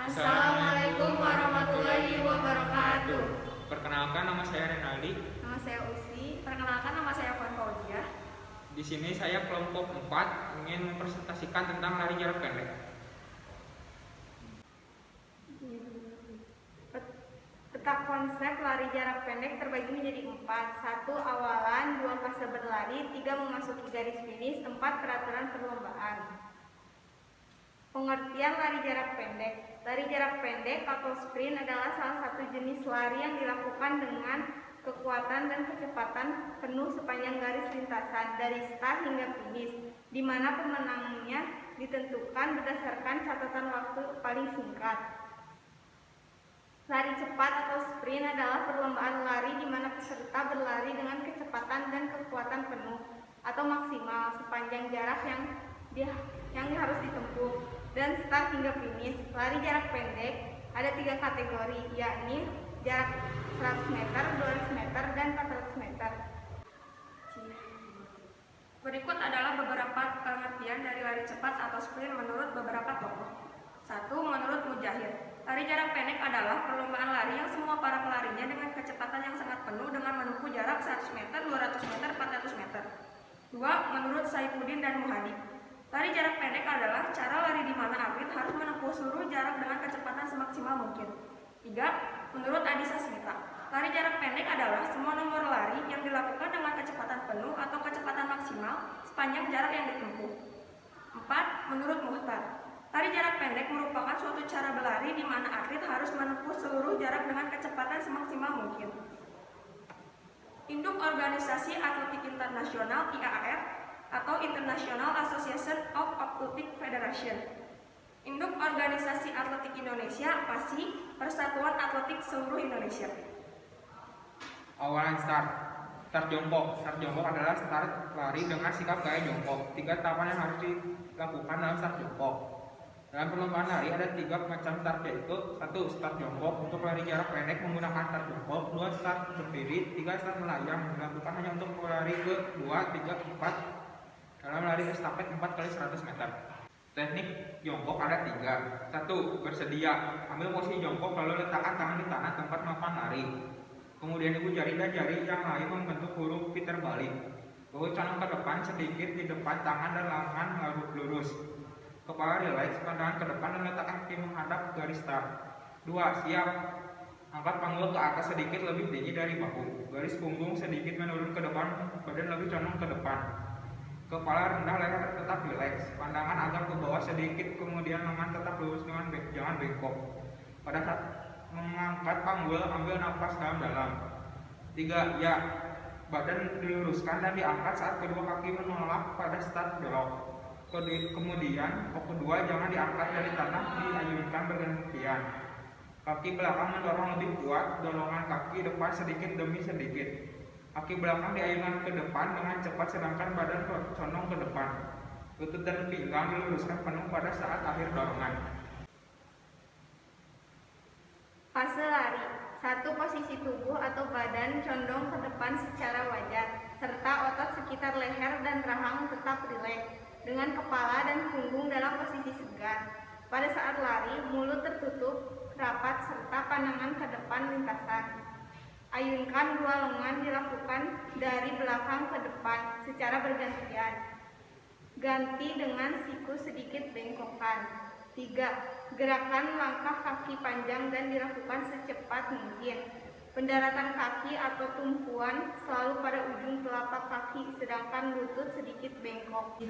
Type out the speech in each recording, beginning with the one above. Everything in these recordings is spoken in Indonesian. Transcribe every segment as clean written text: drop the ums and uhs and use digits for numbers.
Assalamualaikum warahmatullahi wabarakatuh. Perkenalkan, nama saya Renaldi. Nama saya Usi. Perkenalkan, nama saya Puan Fauziah. Di sini saya kelompok 4 ingin mempresentasikan tentang lari jarak pendek. Peta konsep lari jarak pendek terbagi menjadi 4. 1. Awalan, 2. Fase berlari, 3. Memasuki garis finish, 4. Peraturan perlombaan. Pengertian lari jarak pendek. Lari jarak pendek atau sprint adalah salah satu jenis lari yang dilakukan dengan kekuatan dan kecepatan penuh sepanjang garis lintasan dari start hingga finish, di mana pemenangnya ditentukan berdasarkan catatan waktu paling singkat. Lari cepat atau sprint adalah perlombaan lari di mana peserta berlari dengan kecepatan dan kekuatan penuh atau maksimal sepanjang jarak yang harus ditempuh dan start hingga finish. Lari jarak pendek ada 3 kategori, yakni jarak 100 meter, 200 meter, dan 400 meter. Berikut adalah beberapa pengertian dari lari cepat atau sprint menurut beberapa tokoh. 1. Menurut Mujahid, lari jarak pendek adalah perlombaan lari yang semua para pelarinya dengan kecepatan yang sangat penuh dengan menempuh jarak 100 meter, 200 meter, 400 meter. 2. Menurut Saifuddin dan Muhadi, lari jarak pendek adalah cara lari di mana atlet harus menempuh seluruh jarak dengan kecepatan semaksimal mungkin. 3. Menurut Adi Sasmita, lari jarak pendek adalah semua nomor lari yang dilakukan dengan kecepatan penuh atau kecepatan maksimal sepanjang jarak yang ditempuh. 4. Menurut Muhtar, lari jarak pendek merupakan suatu cara berlari di mana atlet harus menempuh seluruh jarak dengan kecepatan semaksimal mungkin. Induk Organisasi Atletik Internasional (IAAF) atau International Association of Athletic Federation. Induk Organisasi Atletik Indonesia (PASI), Persatuan Atletik Seluruh Indonesia. Awalan start jongkok. Start jongkok adalah start lari dengan sikap gaya jongkok. 3 tahapan yang harus dilakukan dalam start jongkok. Dalam perlombaan lari ada 3 macam start, yaitu 1. Start jongkok untuk lari jarak pendek menggunakan start jongkok, 2. Start berdiri, 3. Start melayang dilakukan hanya untuk lari ke 2, 3, 4 dalam lari estafet 4 kali 100 meter. Teknik jongkok ada 3. 1. Bersedia, ambil posisi jongkok lalu letakkan tangan di tanah tempat melakukan lari. Kemudian ibu jari dan jari yang lain membentuk huruf V terbalik. Bahu condong ke depan sedikit di depan tangan dan lengan lurus. Kepala rileks, pandangan ke depan dan letakkan kaki menghadap garis start. 2. Siap, angkat panggul ke atas sedikit lebih tinggi dari bahu. Garis punggung sedikit menurun ke depan, badan lebih condong ke depan. Kepala rendah, leher tetap rileks, pandangan agak ke bawah sedikit, kemudian lengan tetap lurus dengan jangan bengkok. Pada saat mengangkat panggul, ambil nafas dalam-dalam. 3. Ya, badan diluruskan dan diangkat saat kedua kaki menolak pada start belok. Kemudian, kedua jangan diangkat dari tanah, diayunkan bergantian. Kaki belakang mendorong lebih kuat, dorongan kaki depan sedikit demi sedikit. Kaki belakang diayunkan ke depan dengan cepat sedangkan badan condong ke depan. Lutut dan pinggang diluruskan penuh pada saat akhir dorongan. Fase lari. 1. Posisi tubuh atau badan condong ke depan secara wajar, serta otot sekitar leher dan rahang tetap rileks, dengan kepala dan punggung dalam posisi segar. Pada saat lari, mulut tertutup rapat serta pandangan ke depan lintasan. Ayunkan 2 lengan dilakukan dari belakang ke depan secara bergantian. Ganti dengan siku sedikit bengkokan. 3. Gerakan langkah kaki panjang dan dilakukan secepat mungkin. Pendaratan kaki atau tumpuan selalu pada ujung telapak kaki sedangkan lutut sedikit bengkok.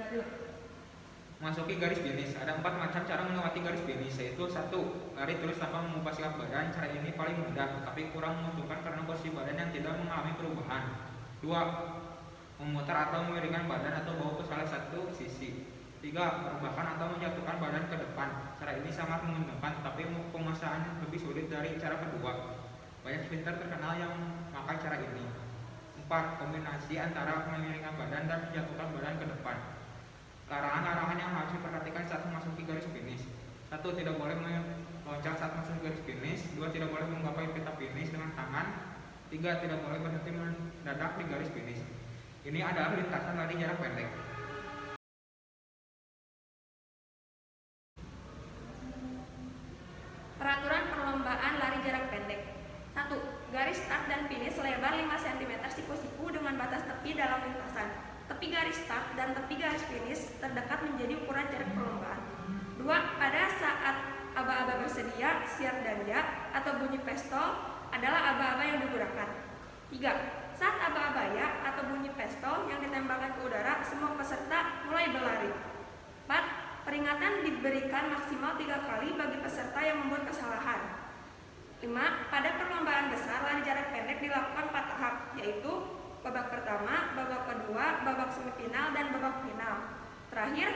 Masuki garis finish. Ada 4 macam cara melewati garis finish, yaitu 1. Lari terus tanpa mengubah sikap badan. Cara ini paling mudah, tapi kurang menguntungkan karena posisi badan yang tidak mengalami perubahan. 2. Memutar atau memiringkan badan atau bahu ke salah satu sisi. 3. Merubahkan atau menjatuhkan badan ke depan. Cara ini sangat menguntungkan, tapi penguasaan lebih sulit dari cara kedua. Banyak sprinter terkenal yang memakai cara ini. 4. Kombinasi antara memiringkan badan dan menjatuhkan badan ke depan. Larangan-larangan yang harus diperhatikan saat memasuki garis finish. 1. Tidak boleh meloncat saat masuk garis finish. 2. Tidak boleh menggapai peta finish dengan tangan. 3. Tidak boleh berhenti mendadak di garis finish. Ini adalah lintasan lari jarak pendek. perlombaan lari jarak pendek. 1. Garis start dan finish lebar 5 cm siku-siku dengan batas tepi dalam lintasan. Tepi garis start dan tepi garis finish terdekat menjadi ukuran jarak perlombaan. 2. Pada saat aba-aba bersedia, siap danja atau bunyi pistol adalah aba-aba yang digunakan. 3. Saat aba-abaya atau bunyi pistol yang ditembakkan ke udara, semua peserta mulai berlari. 4. Peringatan diberikan maksimal 3 kali bagi peserta yang membuat kesalahan. 5. Pada perlombaan besar, lari jarak pendek dilakukan 4 tahap, yaitu babak pertama, babak kedua, babak semifinal, dan babak final. Terakhir,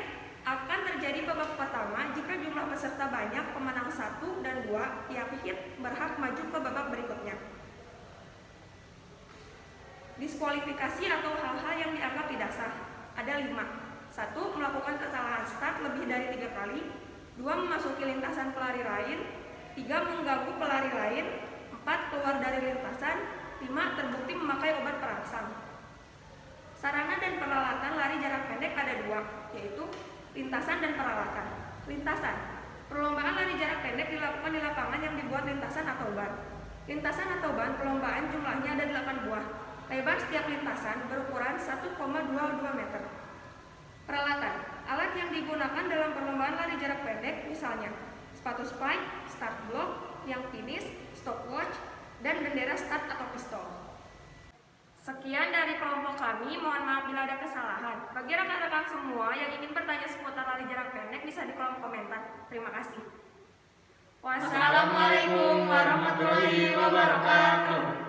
akan terjadi babak pertama jika jumlah peserta banyak, pemenang 1 dan 2 tiap hit berhak maju ke babak berikutnya. Diskualifikasi atau hal-hal yang dianggap tidak sah ada 5. 1. Melakukan kesalahan start lebih dari 3 kali. 2. Memasuki lintasan pelari lain. 3. Mengganggu pelari lain. 4. Keluar dari lintasan. 5. Terbukti memakai obat perangsang. Sarana dan peralatan lari jarak pendek ada 2, yaitu lintasan dan peralatan. Lintasan. Perlombaan lari jarak pendek dilakukan di lapangan yang dibuat lintasan atau ban. Lintasan atau ban perlombaan jumlahnya ada 8 buah. Lebar setiap lintasan berukuran 1,22 meter. Peralatan. Alat yang digunakan dalam perlombaan lari jarak pendek misalnya sepatu spike, start block, yang finish, stopwatch, dan bendera start atau pistol. Sekian dari kelompok kami, mohon maaf bila ada kesalahan. Bagi rekan-rekan semua yang ingin bertanya seputar lari jarak pendek bisa di kolom komentar. Terima kasih. Wassalamualaikum warahmatullahi wabarakatuh.